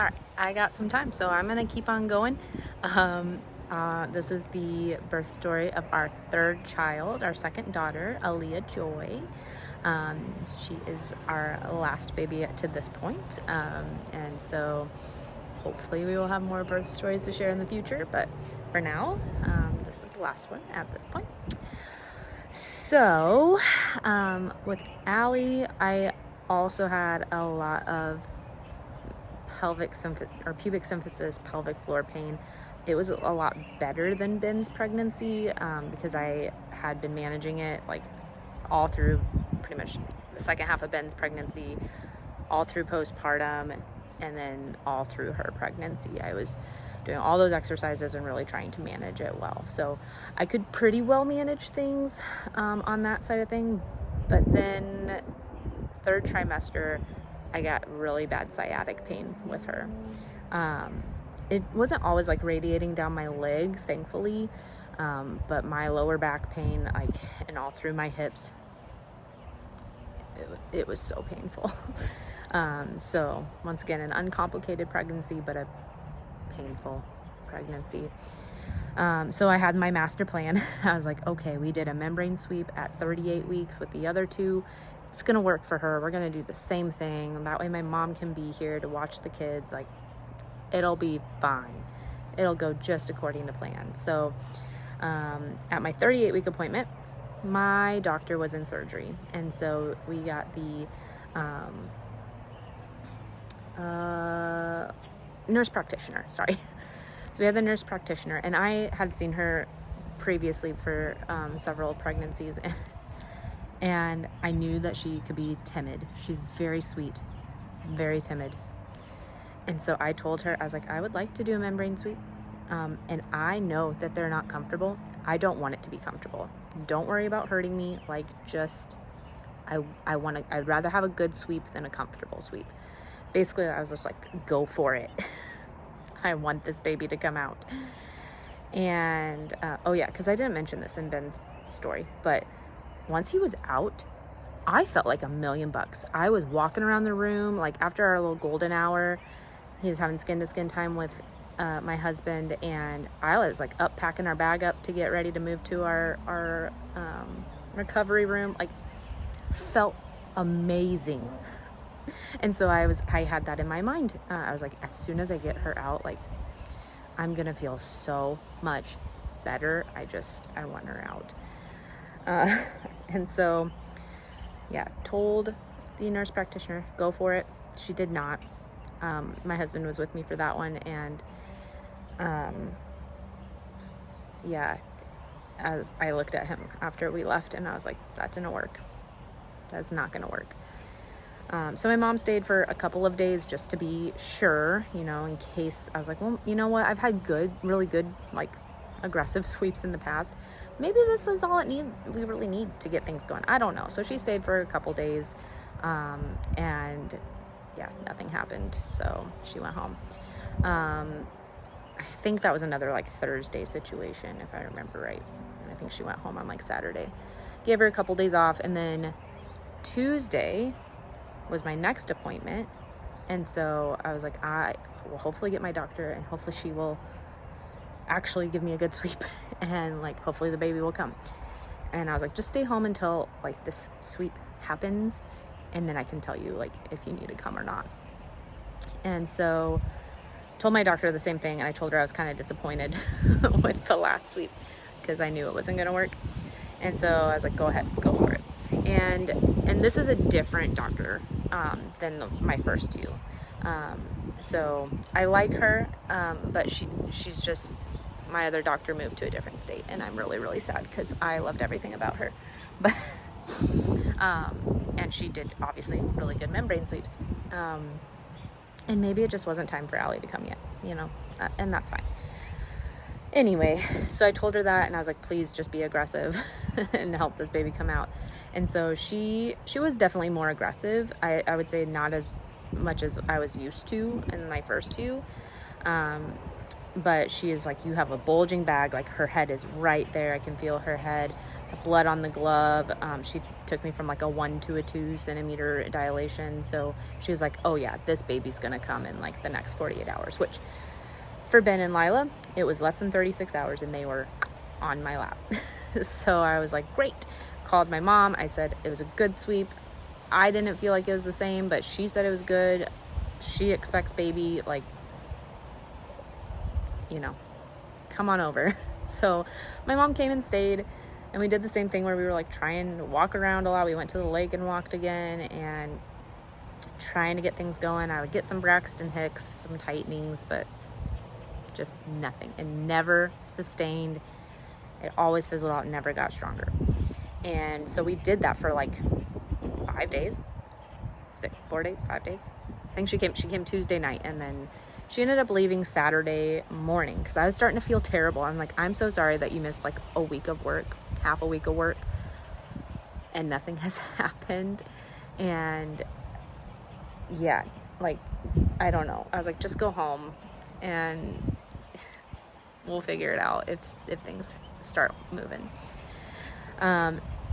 All right, I got some time, so I'm gonna keep on going. This is the birth story of our third child, our second daughter, Aliyah Joy. She is our last baby to this point, and so hopefully we will have more birth stories to share in the future, but for now, this is the last one at this point. So, with Allie, I also had a lot of pubic symphysis, pelvic floor pain. It was a lot better than Ben's pregnancy because I had been managing it like all through pretty much the second half of Ben's pregnancy, all through postpartum, and then all through her pregnancy. I was doing all those exercises and really trying to manage it well. So I could pretty well manage things on that side of thing. But then third trimester, I got really bad sciatic pain with her. It wasn't always like radiating down my leg, thankfully, but my lower back pain, and all through my hips, it was so painful. So once again, an uncomplicated pregnancy, but a painful pregnancy. So I had my master plan. I was like, okay, we did a membrane sweep at 38 weeks with the other two. It's gonna work for her. We're gonna do the same thing. That way my mom can be here to watch the kids. Like, it'll be fine. It'll go just according to plan. So at my 38-week appointment, my doctor was in surgery. And so we got the nurse practitioner, sorry. So we had the nurse practitioner, and I had seen her previously for several pregnancies. And I knew that she could be timid. She's very sweet, very timid. And so I told her, I was like, I would like to do a membrane sweep. And I know that they're not comfortable. I don't want it to be comfortable. Don't worry about hurting me. Like, just, I'd rather have a good sweep than a comfortable sweep. Basically, I was just like, go for it. I want this baby to come out. And, oh yeah, because I didn't mention this in Ben's story, but once he was out, I felt like $1,000,000. I was walking around the room, like after our little golden hour, he was having skin to skin time with my husband, and I was like up packing our bag up to get ready to move to our recovery room. Like, felt amazing. And so I had that in my mind. I was like, as soon as I get her out, like, I'm gonna feel so much better. I want her out. And so, yeah, told the nurse practitioner, go for it. She did not. My husband was with me for that one. And, yeah, as I looked at him after we left, and I was like, that didn't work. That's not going to work. So my mom stayed for a couple of days just to be sure, in case. I was like, well, you know what? I've had really good, like, aggressive sweeps in the past. Maybe this is all we really need to get things going. I don't know. So she stayed for a couple days, and yeah, nothing happened. So she went home. I think that was another like Thursday situation, if I remember right. And I think she went home on like Saturday. Gave her a couple days off, and then Tuesday was my next appointment. And so I was like, I will hopefully get my doctor, and hopefully she will actually give me a good sweep, and like hopefully the baby will come. And I was like, just stay home until like this sweep happens, and then I can tell you like if you need to come or not. And so told my doctor the same thing, and I told her I was kind of disappointed with the last sweep because I knew it wasn't gonna work. And so I was like, go ahead, go for it. And this is a different doctor than my first two. So I like her, but she's just, my other doctor moved to a different state, and I'm really, really sad because I loved everything about her. But and she did obviously really good membrane sweeps. And maybe it just wasn't time for Allie to come yet, and that's fine. Anyway, so I told her that, and I was like, please just be aggressive and help this baby come out. And so she was definitely more aggressive. I would say not as much as I was used to in my first two. but she is like, you have a bulging bag, like her head is right there. I can feel her head, blood on the glove. She took me from like a 1 to a 2 centimeter dilation. So she was like, oh yeah, this baby's gonna come in like the next 48 hours, which for Ben and Lila, it was less than 36 hours and they were on my lap. So I was like, great. Called my mom. I said it was a good sweep. I didn't feel like it was the same, but she said it was good. She expects baby, like, you know, come on over. So my mom came and stayed, and we did the same thing where we were like trying to walk around a lot. We went to the lake and walked again and trying to get things going. I would get some Braxton Hicks, some tightenings, but just nothing. It never sustained. It always fizzled out and never got stronger. And so we did that for like 5 days, 4 days, 5 days. I think she came Tuesday night, and then she ended up leaving Saturday morning because I was starting to feel terrible. I'm like, I'm so sorry that you missed like a week of work, half a week of work, and nothing has happened. And yeah, like, I don't know. I was like, just go home and we'll figure it out if things start moving.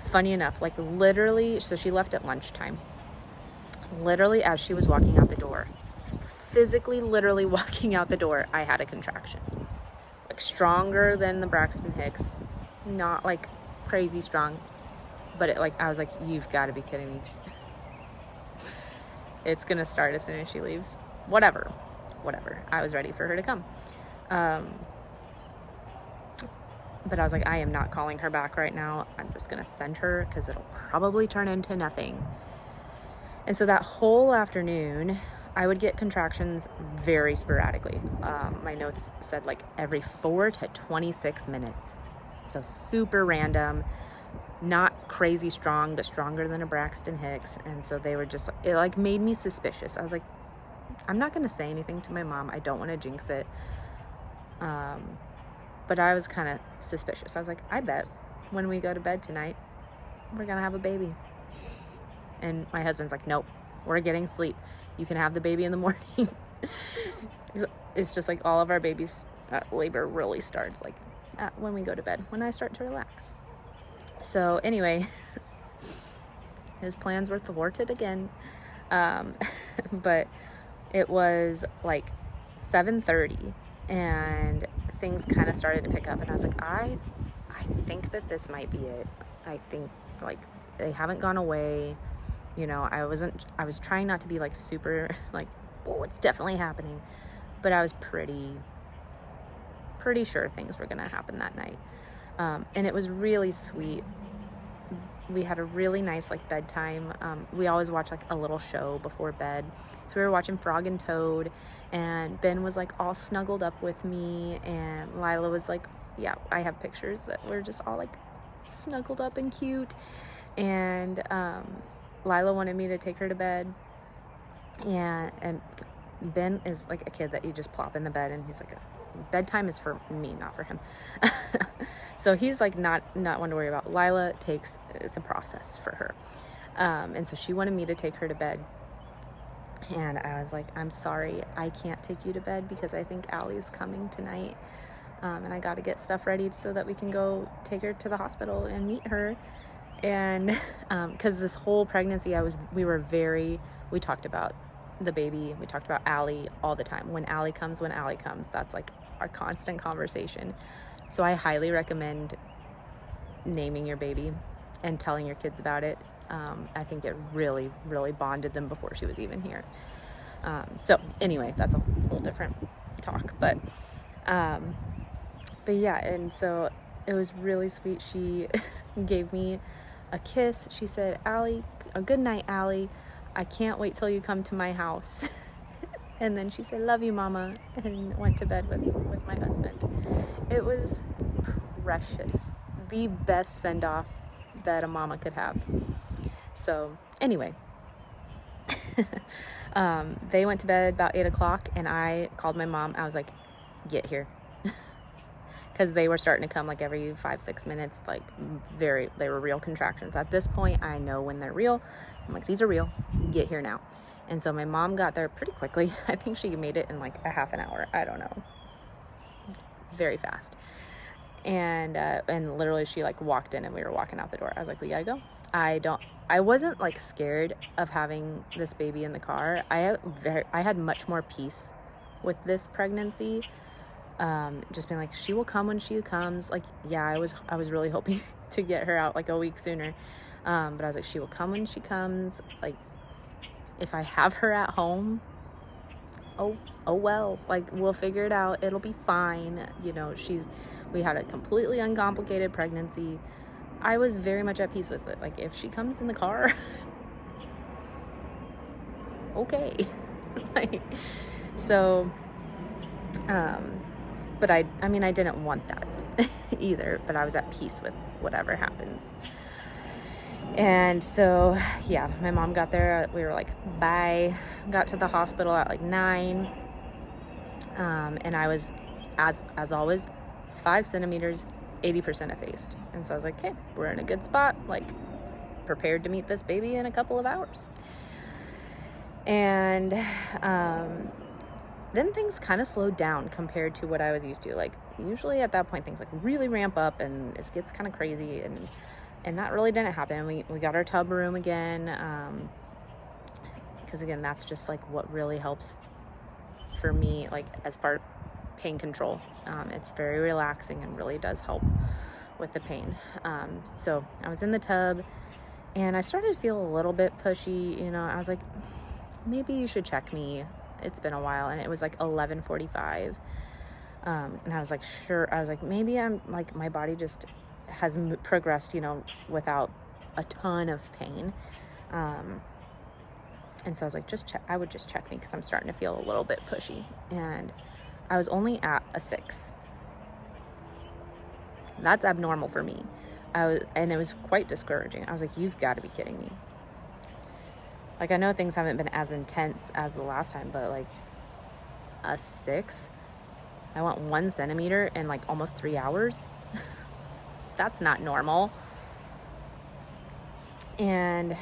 Funny enough, like literally, so she left at lunchtime. Literally, as she was walking out the door, physically, literally walking out the door, I had a contraction. Like stronger than the Braxton Hicks, not like crazy strong, but it, like, I was like, you've got to be kidding me. It's gonna start as soon as she leaves. Whatever. I was ready for her to come. But I was like, I am not calling her back right now. I'm just gonna send her because it'll probably turn into nothing. And so that whole afternoon, I would get contractions very sporadically. My notes said like every 4 to 26 minutes. So super random, not crazy strong, but stronger than a Braxton Hicks. And so they were just, it like made me suspicious. I was like, I'm not gonna say anything to my mom. I don't want to jinx it. But I was kind of suspicious. I was like, I bet when we go to bed tonight, we're gonna have a baby. And my husband's like, nope, we're getting sleep. You can have the baby in the morning. It's just like all of our babies' labor really starts like when we go to bed, when I start to relax. So anyway, his plans were thwarted again. But it was like 7:30 and things kind of started to pick up, and I was like, I think that this might be it. I think like they haven't gone away. You know, I was trying not to be like super like, oh, it's definitely happening, but I was pretty sure things were gonna happen that night. And it was really sweet. We had a really nice like bedtime. We always watch like a little show before bed, so we were watching Frog and Toad, and Ben was like all snuggled up with me, and Lila was like, yeah, I have pictures that we're just all like snuggled up and cute. And Lila wanted me to take her to bed, and Ben is like a kid that you just plop in the bed, and he's like, bedtime is for me, not for him. So he's like not one to worry about. Lila it's a process for her. And so she wanted me to take her to bed, and I was like, I'm sorry, I can't take you to bed because I think Allie's coming tonight, and I got to get stuff ready so that we can go take her to the hospital and meet her. And because this whole pregnancy we talked about the baby, we talked about Allie all the time. When Allie comes, that's like our constant conversation. So I highly recommend naming your baby and telling your kids about it. I think it really, really bonded them before she was even here. So anyway, that's a whole different talk, but yeah. And so it was really sweet. She gave me a kiss. She said, Allie, a good night, Allie. I can't wait till you come to my house. And then she said, love you, mama, and went to bed with my husband. It was precious. The best send-off that a mama could have. So anyway, they went to bed about 8 o'clock, and I called my mom. I was like, get here. Because they were starting to come like every 5-6 minutes, like they were real contractions. At this point, I know when they're real. I'm like, these are real, get here now. And so my mom got there pretty quickly. I think she made it in like a half an hour, I don't know. very fast. And literally she like walked in and we were walking out the door. I was like, we gotta go. I wasn't like scared of having this baby in the car. I had much more peace with this pregnancy. Just being like, she will come when she comes. Like, yeah, I was really hoping to get her out like a week sooner. But I was like, she will come when she comes. Like, if I have her at home, oh well, like, we'll figure it out. It'll be fine. You know, we had a completely uncomplicated pregnancy. I was very much at peace with it. Like, if she comes in the car, okay. Like, so, but I mean, I didn't want that either, but I was at peace with whatever happens. And so, yeah, my mom got there. We were like, bye. Got to the hospital at like 9. And I was, as always, 5 centimeters, 80% effaced. And so I was like, okay, we're in a good spot. Like, prepared to meet this baby in a couple of hours. And then things kind of slowed down compared to what I was used to. Like, usually at that point, things like really ramp up and it gets kind of crazy. And that really didn't happen. We got our tub room again, because again, that's just like what really helps for me, like as far as pain control. It's very relaxing and really does help with the pain. So I was in the tub and I started to feel a little bit pushy. You know, I was like, maybe you should check me. It's been a while. And it was like 11:45. And I was like, sure. I was like, maybe I'm like, my body just has progressed, you know, without a ton of pain. And so I was like, I would just check me because I'm starting to feel a little bit pushy. And I was only at a 6. That's abnormal for me. And it was quite discouraging. I was like, you've got to be kidding me. Like, I know things haven't been as intense as the last time, but like a 6, I went 1 centimeter in like almost 3 hours. That's not normal. And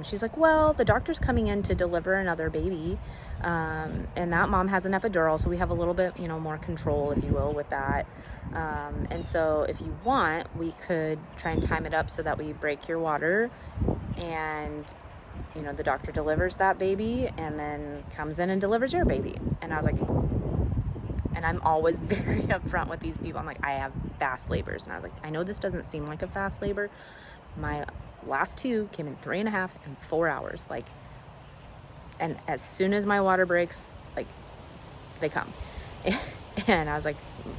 she's like, well, the doctor's coming in to deliver another baby. And that mom has an epidural, so we have a little bit, you know, more control, if you will, with that. And so if you want, we could try and time it up so that we break your water and, you know, the doctor delivers that baby and then comes in and delivers your baby. And I was like, and I'm always very upfront with these people. I'm like, I have fast labors. And I was like, I know this doesn't seem like a fast labor. My last 2 came in 3.5 and 4 hours. Like, and as soon as my water breaks, like, they come. And I was like,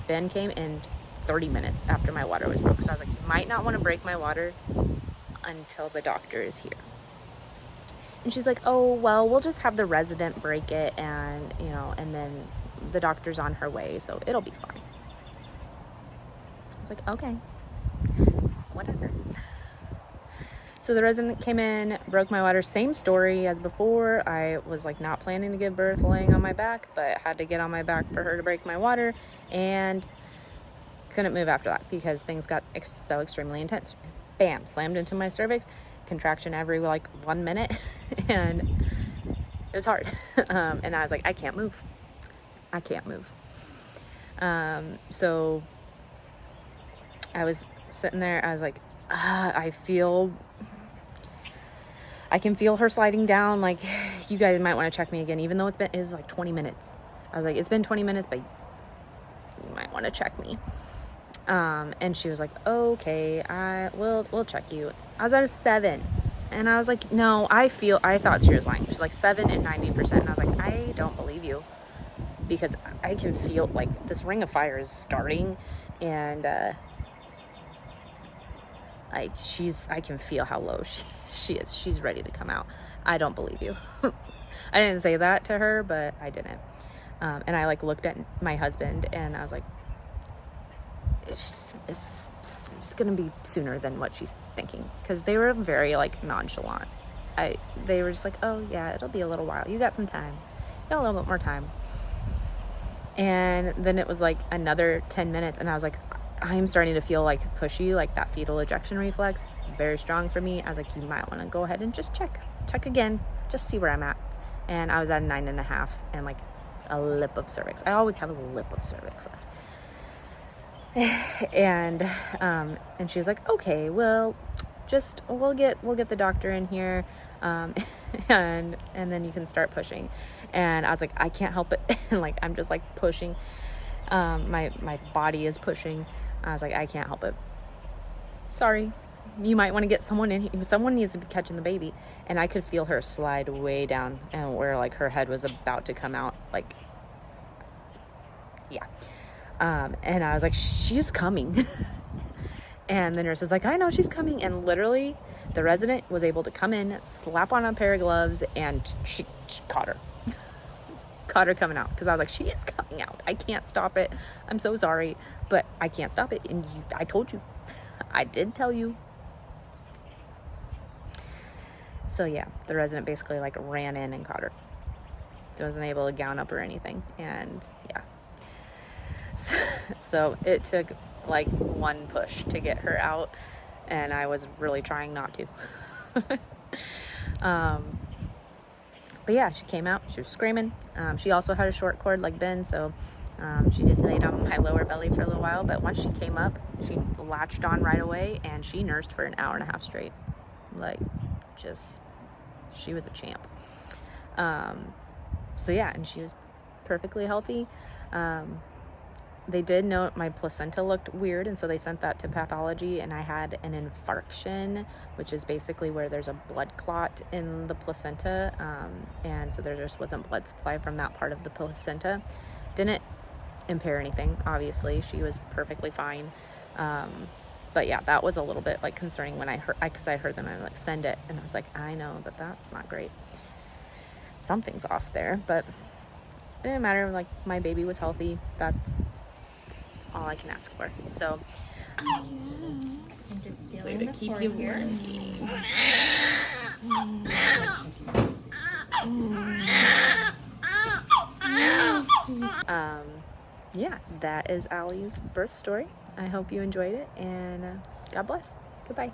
Ben came in 30 minutes after my water was broke. So I was like, you might not want to break my water until the doctor is here. And she's like, oh, well, we'll just have the resident break it, and, you know, and then the doctor's on her way, so it'll be fine. I was like, okay, whatever. So the resident came in, broke my water. Same story as before. I was like not planning to give birth laying on my back, but had to get on my back for her to break my water, and couldn't move after that because things got so extremely intense. Bam, slammed into my cervix, contraction every like 1 minute, and it was hard. And I was like, I can't move. So I was sitting there, I was like, I can feel her sliding down. Like, you guys might want to check me again, even though it was like 20 minutes. I was like, it's been 20 minutes, but you might want to check me. And she was like, okay, we'll check you. I was at a 7, and I was like, no, I thought she was lying. She's like 7 and 90%. And I was like, I don't believe you, because I can feel like this ring of fire is starting, and, like, I can feel how low she is. She's ready to come out. I don't believe you. I didn't say that to her, but I didn't. And I like looked at my husband, and I was like, it's going to be sooner than what she's thinking. Cause they were very like nonchalant. They were just like, oh yeah, it'll be a little while. You got some time. You got a little bit more time. And then it was like another 10 minutes. And I was like, I'm starting to feel like pushy, like that fetal ejection reflex, very strong for me. I was like, you might want to go ahead and just check again, just see where I'm at. And I was at 9.5 and like a lip of cervix. I always have a lip of cervix left. And she was like, okay, well, we'll get the doctor in here, and then you can start pushing. And I was like, I can't help it. And like, I'm just like pushing, my body is pushing. I was like, I can't help it, sorry, you might want to get someone in here. Someone needs to be catching the baby. And I could feel her slide way down, and where like her head was about to come out, like, yeah. And I was like, she's coming. And the nurse is like, I know she's coming. And literally the resident was able to come in, slap on a pair of gloves, and she caught her. Caught her coming out. Because I was like, she is coming out. I can't stop it. I'm so sorry, but I can't stop it. And I told you. I did tell you. So yeah, the resident basically like ran in and caught her. So I wasn't able to gown up or anything. And yeah. So it took like one push to get her out, and I was really trying not to. But yeah, she came out. She was screaming. She also had a short cord like Ben, so she just laid on my lower belly for a little while. But once she came up, she latched on right away, and she nursed for an hour and a half straight. Like, just, she was a champ. So yeah, and she was perfectly healthy. They did note my placenta looked weird, and so they sent that to pathology, and I had an infarction, which is basically where there's a blood clot in the placenta, and so there just wasn't blood supply from that part of the placenta. Didn't impair anything, obviously. She was perfectly fine. But yeah, that was a little bit like concerning when because I heard them, I was like, send it, and I was like, I know that's not great. Something's off there, but it didn't matter. Like, my baby was healthy. That's all I can ask for. So I'm just sealing the keep you warm. Yeah, that is Allie's birth story. I hope you enjoyed it, and God bless. Goodbye.